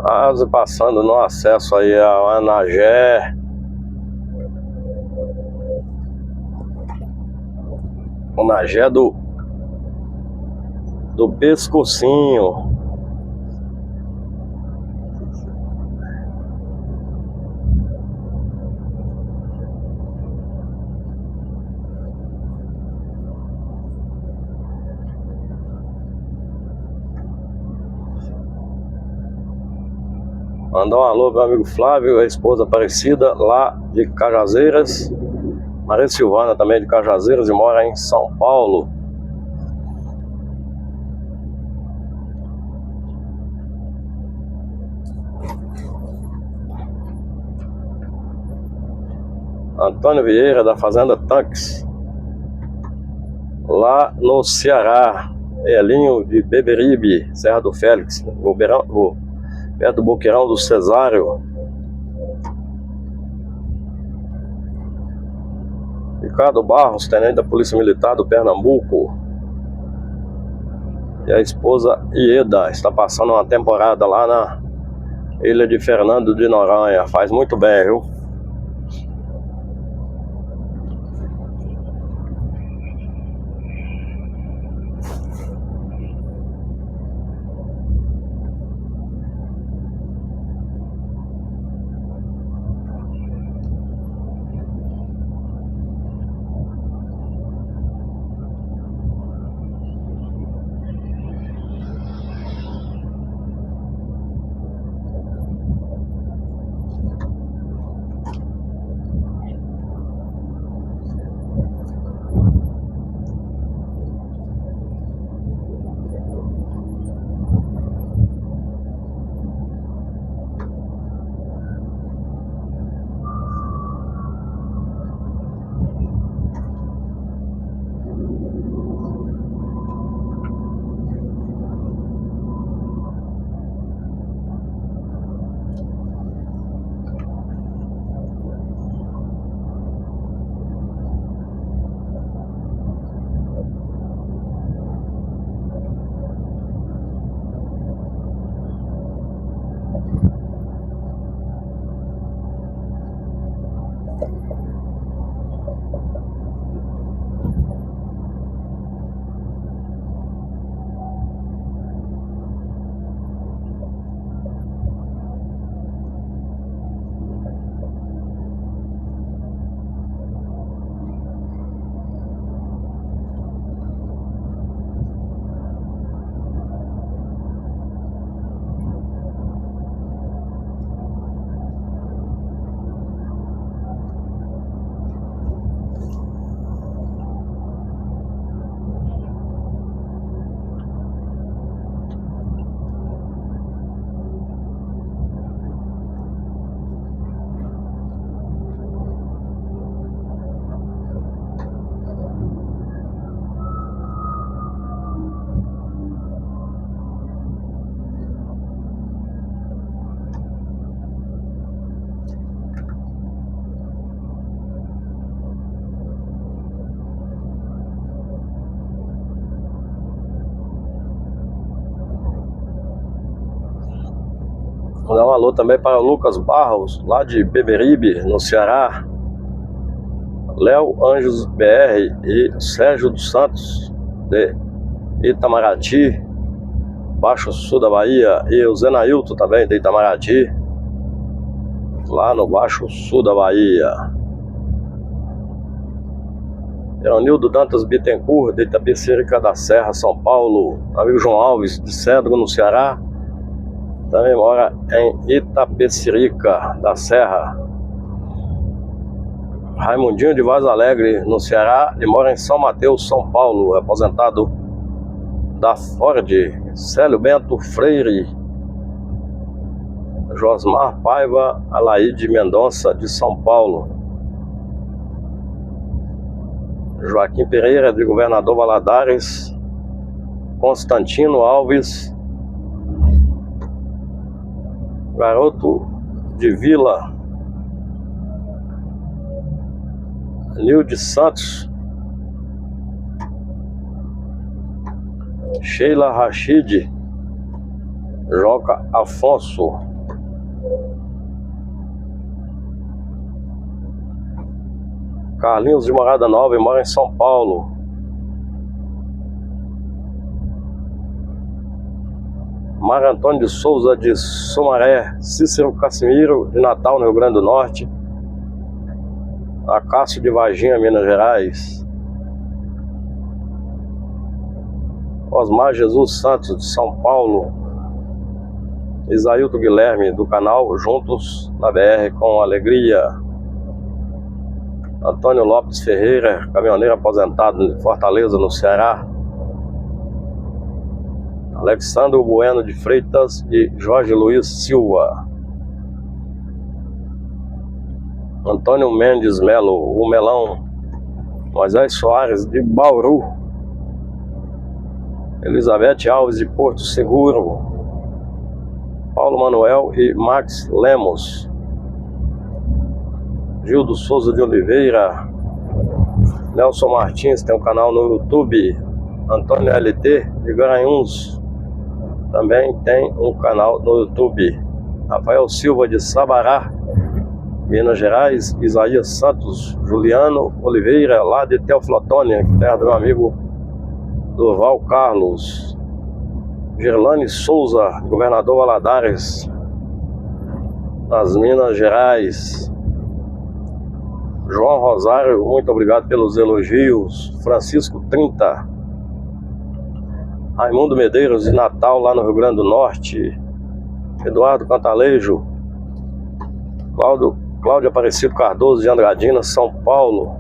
Quase passando no acesso aí ao Anagé. O Anagé do Pescocinho. Mandar um alô pro meu amigo Flávio, a esposa Aparecida, lá de Cajazeiras. Maria Silvana também de Cajazeiras e mora em São Paulo. Antônio Vieira, da Fazenda Tanques, lá no Ceará. Elinho de Beberibe, Serra do Félix, perto do Boqueirão do Cesário. Ricardo Barros, tenente da Polícia Militar do Pernambuco. E a esposa Ieda está passando uma temporada lá na ilha de Fernando de Noronha. Faz muito bem, viu? Vou dar um alô também para o Lucas Barros, lá de Beberibe, no Ceará. Léo Anjos BR e Sérgio dos Santos, de Itamaraty, Baixo Sul da Bahia. E o Zenailton também, de Itamaraty, lá no Baixo Sul da Bahia. Leonildo Dantas Bittencourt, de Itapecerica da Serra, São Paulo. Amigo João Alves, de Cedro, no Ceará, também mora em Itapecerica da Serra. Raimundinho de Vaz Alegre, no Ceará, e mora em São Mateus, São Paulo, aposentado da Ford. Célio Bento Freire. Josmar Paiva Alaide Mendonça, de São Paulo. Joaquim Pereira, de Governador Valadares. Constantino Alves, Garoto de Vila. Nilde Santos. Sheila Rachid. Joca Afonso. Carlinhos de Morada Nova e mora em São Paulo. Mário Antônio de Souza, de Sumaré. Cícero Casimiro, de Natal, no Rio Grande do Norte. Acácio de Varginha, Minas Gerais. Osmar Jesus Santos, de São Paulo. Isailton Guilherme, do canal Juntos na BR com Alegria. Antônio Lopes Ferreira, caminhoneiro aposentado de Fortaleza, no Ceará. Alexandre Bueno de Freitas e Jorge Luiz Silva. Antônio Mendes Melo, o Melão. Moisés Soares, de Bauru. Elizabeth Alves, de Porto Seguro. Paulo Manuel e Max Lemos. Gildo Souza de Oliveira. Nelson Martins tem um canal no YouTube. Antônio LT de Garanhuns também tem um canal no YouTube. Rafael Silva de Sabará, Minas Gerais. Isaías Santos, Juliano Oliveira, lá de Teoflotônia, terra do meu amigo Durval Carlos. Gerlane Souza, Governador Valadares, nas Minas Gerais. João Rosário, muito obrigado pelos elogios. Francisco 30. Raimundo Medeiros de Natal, lá no Rio Grande do Norte. Eduardo Cantalejo. Cláudio Aparecido Cardoso de Andradina, São Paulo.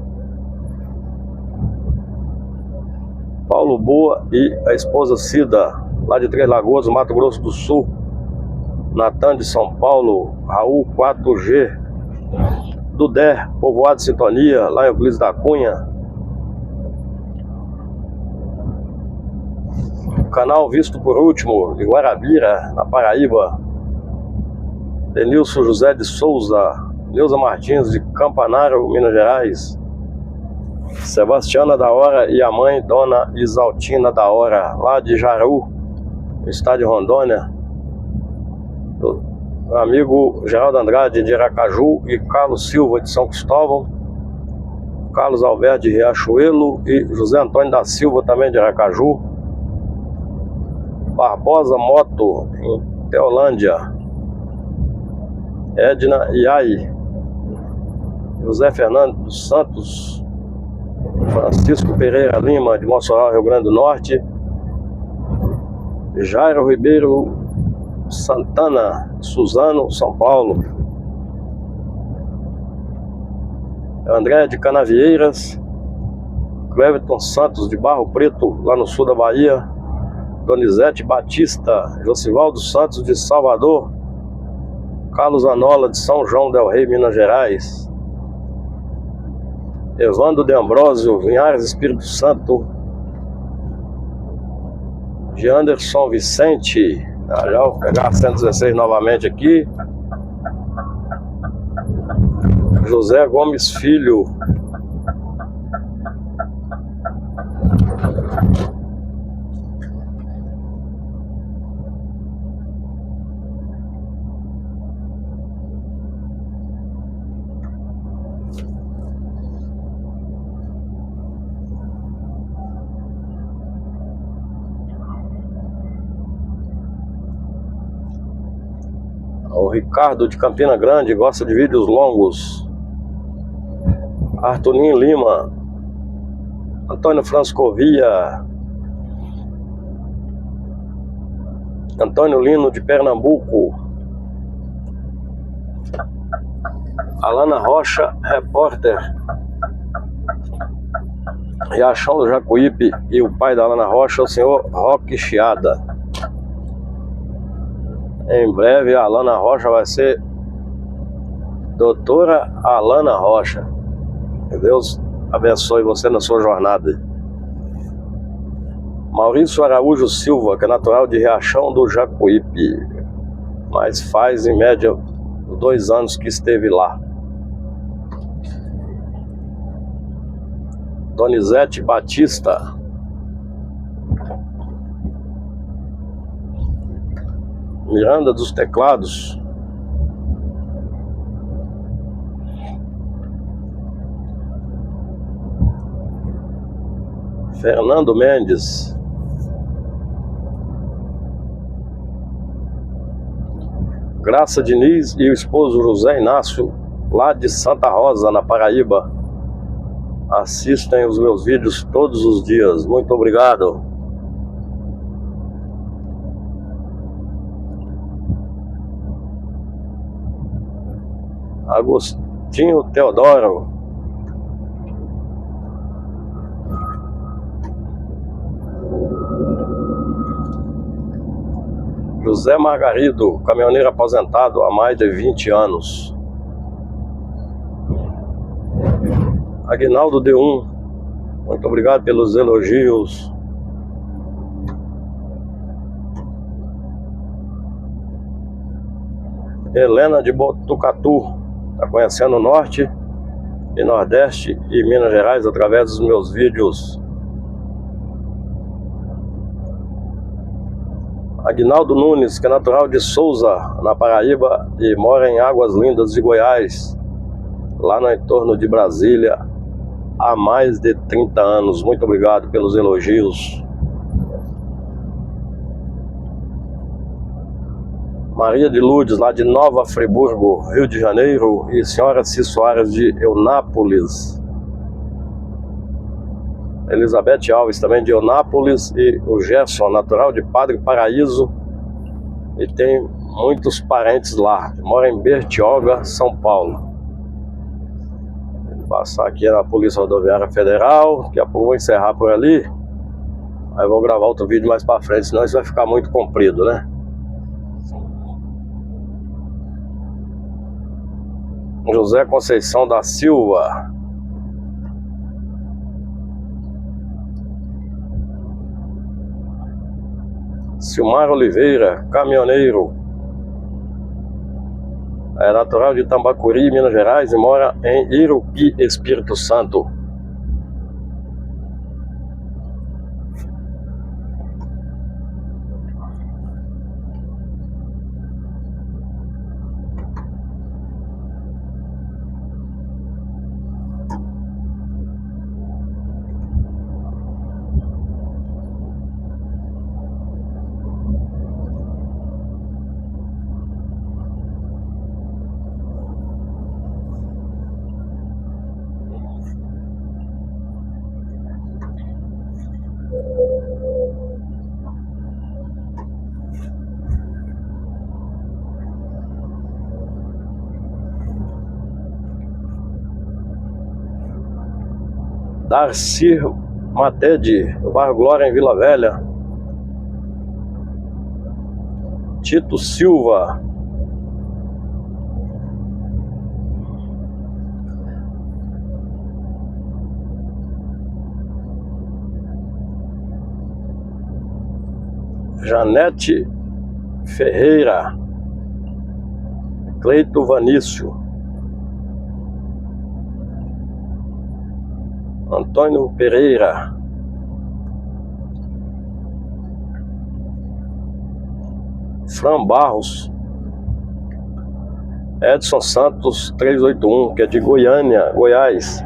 Paulo Boa e a esposa Cida, lá de Três Lagoas, Mato Grosso do Sul. Natan de São Paulo. Raul 4G. Dudé, Povoado de Sintonia, lá em Euclides da Cunha. Canal Visto por Último, de Guarabira, na Paraíba. Denilson José de Souza. Neuza Martins de Campanaro, Minas Gerais. Sebastiana da Hora e a mãe, Dona Isaltina da Hora, lá de Jaru, no estado de Rondônia. Meu amigo Geraldo Andrade de Aracaju e Carlos Silva de São Cristóvão. Carlos Alberto de Riachuelo e José Antônio da Silva também de Aracaju. Barbosa Moto em Teolândia. Edna Iai. José Fernando dos Santos. Francisco Pereira Lima de Mossoró, Rio Grande do Norte. Jairo Ribeiro Santana, Suzano, São Paulo. André de Canavieiras. Cleverton Santos de Barro Preto, lá no sul da Bahia. Donizete Batista. Josivaldo Santos de Salvador. Carlos Anola de São João del Rei, Minas Gerais. Evandro de Ambrósio, Vinhares, Espírito Santo. De Anderson Vicente. Já vou pegar a 116 novamente aqui. José Gomes Filho. O Ricardo de Campina Grande gosta de vídeos longos. Artulinho Lima. Antônio Franscovia. Antônio Lino de Pernambuco. Alana Rocha, repórter. Riachão do Jacuípe. E o pai da Alana Rocha, o senhor Roque Chiada. Em breve a Alana Rocha vai ser doutora Alana Rocha. Que Deus abençoe você na sua jornada. Maurício Araújo Silva, que é natural de Riachão do Jacuípe, mas faz em média 2 anos que esteve lá. Donizete Batista. Miranda dos Teclados. Fernando Mendes. Graça Diniz e o esposo José Inácio, lá de Santa Rosa, na Paraíba. Assistem os meus vídeos todos os dias. Muito obrigado. Agostinho Teodoro. José Margarido, caminhoneiro aposentado há mais de 20 anos. Aguinaldo D1, muito obrigado pelos elogios. Helena de Botucatu, está conhecendo o Norte e Nordeste e Minas Gerais através dos meus vídeos. Aguinaldo Nunes, que é natural de Souza, na Paraíba, e mora em Águas Lindas de Goiás, lá no entorno de Brasília, há mais de 30 anos. Muito obrigado pelos elogios. Maria de Lourdes, lá de Nova Friburgo, Rio de Janeiro, e senhora Cis Soares de Eunápolis. Elizabeth Alves, também de Eunápolis, e o Gerson, natural de Padre Paraíso, e tem muitos parentes lá. Mora em Bertioga, São Paulo. Vou passar aqui na Polícia Rodoviária Federal, daqui a pouco vou encerrar por ali. Aí vou gravar outro vídeo mais pra frente, senão isso vai ficar muito comprido, né? José Conceição da Silva. Silmar Oliveira, caminhoneiro. É natural de Tambacuri, Minas Gerais, e mora em Irupi, Espírito Santo. Darcy Matede, do bairro Glória, em Vila Velha. Tito Silva. Janete Ferreira. Cleito Vanício. Antônio Pereira. Fran Barros. Edson Santos 381, que é de Goiânia, Goiás.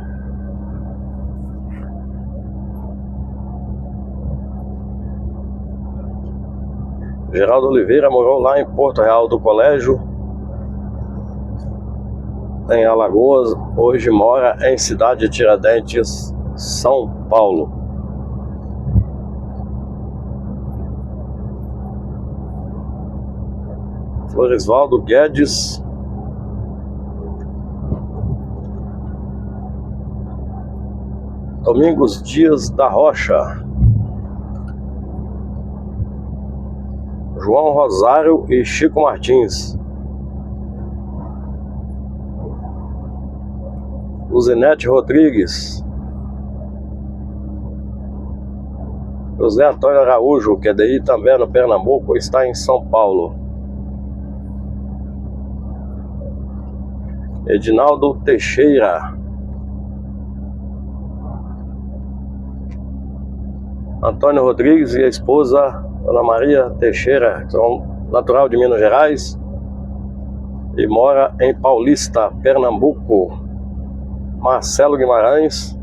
Geraldo Oliveira morou lá em Porto Real do Colégio, em Alagoas. Hoje mora em Cidade de Tiradentes, São Paulo. Floresvaldo Guedes. Domingos Dias da Rocha. João Rosário e Chico Martins. Luzinete Rodrigues. José Antônio Araújo, que é daí também no Pernambuco, está em São Paulo. Edinaldo Teixeira. Antônio Rodrigues e a esposa Ana Maria Teixeira, que são natural de Minas Gerais e mora em Paulista, Pernambuco. Marcelo Guimarães.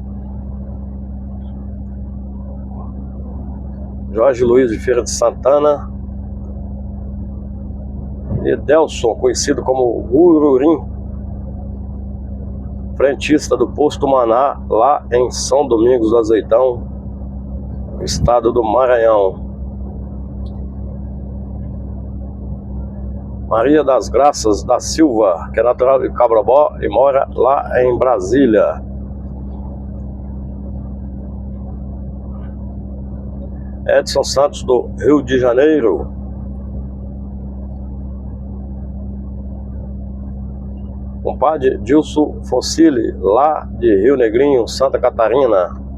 Jorge Luiz de Feira de Santana. E Delson, conhecido como Ururim, frentista do Posto Maná, lá em São Domingos do Azeitão, estado do Maranhão. Maria das Graças da Silva, que é natural de Cabrobó e mora lá em Brasília. Edson Santos, do Rio de Janeiro. Compadre Dilson Fossili, lá de Rio Negrinho, Santa Catarina.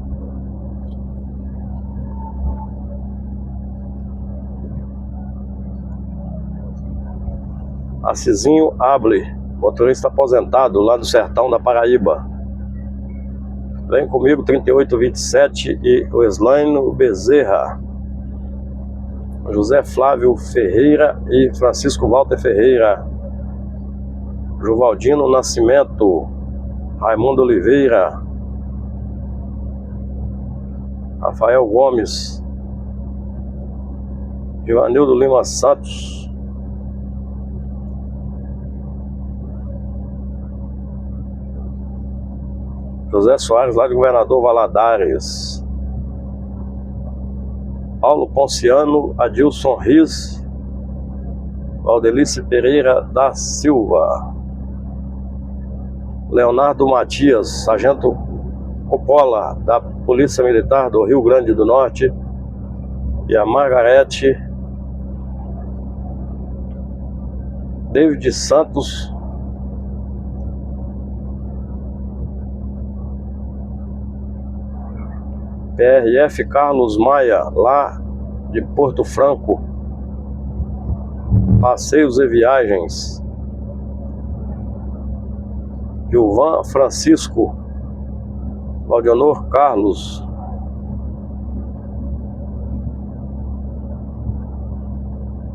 Acizinho Able, motorista aposentado lá do sertão da Paraíba. Vem comigo, 3827 e o Slaino Bezerra. José Flávio Ferreira e Francisco Walter Ferreira. Juvaldino Nascimento, Raimundo Oliveira, Rafael Gomes, Givanildo Lima Santos, José Soares, lá de Governador Valadares, Paulo Ponciano, Adilson Riz, Valdelice Pereira da Silva, Leonardo Matias, Sargento Coppola, da Polícia Militar do Rio Grande do Norte, e a Margarete David Santos, PRF Carlos Maia, lá de Porto Franco, Passeios e Viagens, Gilvan Francisco, Valdionor Carlos,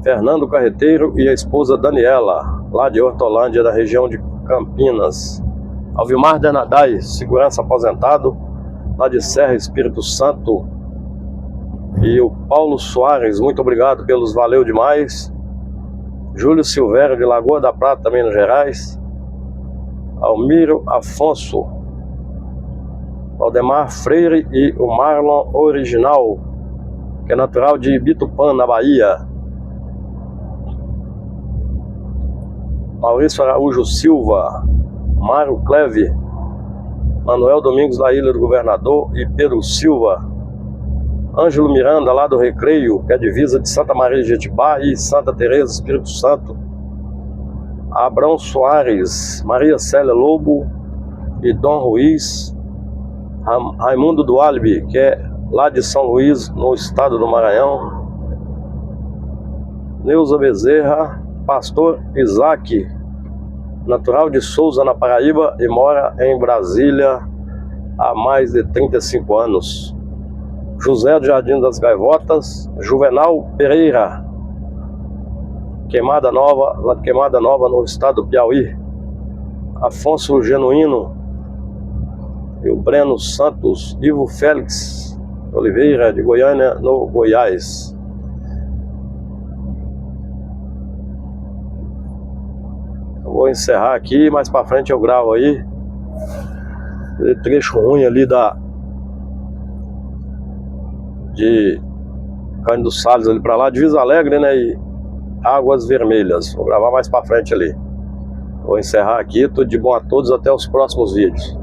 Fernando Carreteiro e a esposa Daniela, lá de Hortolândia, da região de Campinas, Alvimar Denadai, segurança aposentado, lá de Serra, Espírito Santo, e o Paulo Soares, muito obrigado pelos valeu demais, Júlio Silvério, de Lagoa da Prata, Minas Gerais, Almiro Afonso, Valdemar Freire e o Marlon Original, que é natural de Ibitupã, na Bahia, Maurício Araújo Silva, Mário Cleve, Manuel Domingos da Ilha do Governador e Pedro Silva, Ângelo Miranda, lá do Recreio, que é divisa de Santa Maria de Jetibá e Santa Teresa, Espírito Santo, Abrão Soares, Maria Célia Lobo e Dom Ruiz, Raimundo Dualbe, que é lá de São Luís, no estado do Maranhão, Neuza Bezerra, Pastor Isaac, natural de Souza, na Paraíba, e mora em Brasília há mais de 35 anos. José do Jardim das Gaivotas, Juvenal Pereira, Queimada Nova, lá de Queimada Nova, no estado do Piauí, Afonso Genuíno e o Breno Santos, Ivo Félix Oliveira, de Goiânia, no Goiás. Eu vou encerrar aqui, mais pra frente eu gravo aí aquele trecho ruim ali de Cândido Salles ali pra lá, Divisa Alegre, né, e Águas Vermelhas. Vou gravar mais pra frente ali. Vou encerrar aqui, tudo de bom a todos, até os próximos vídeos.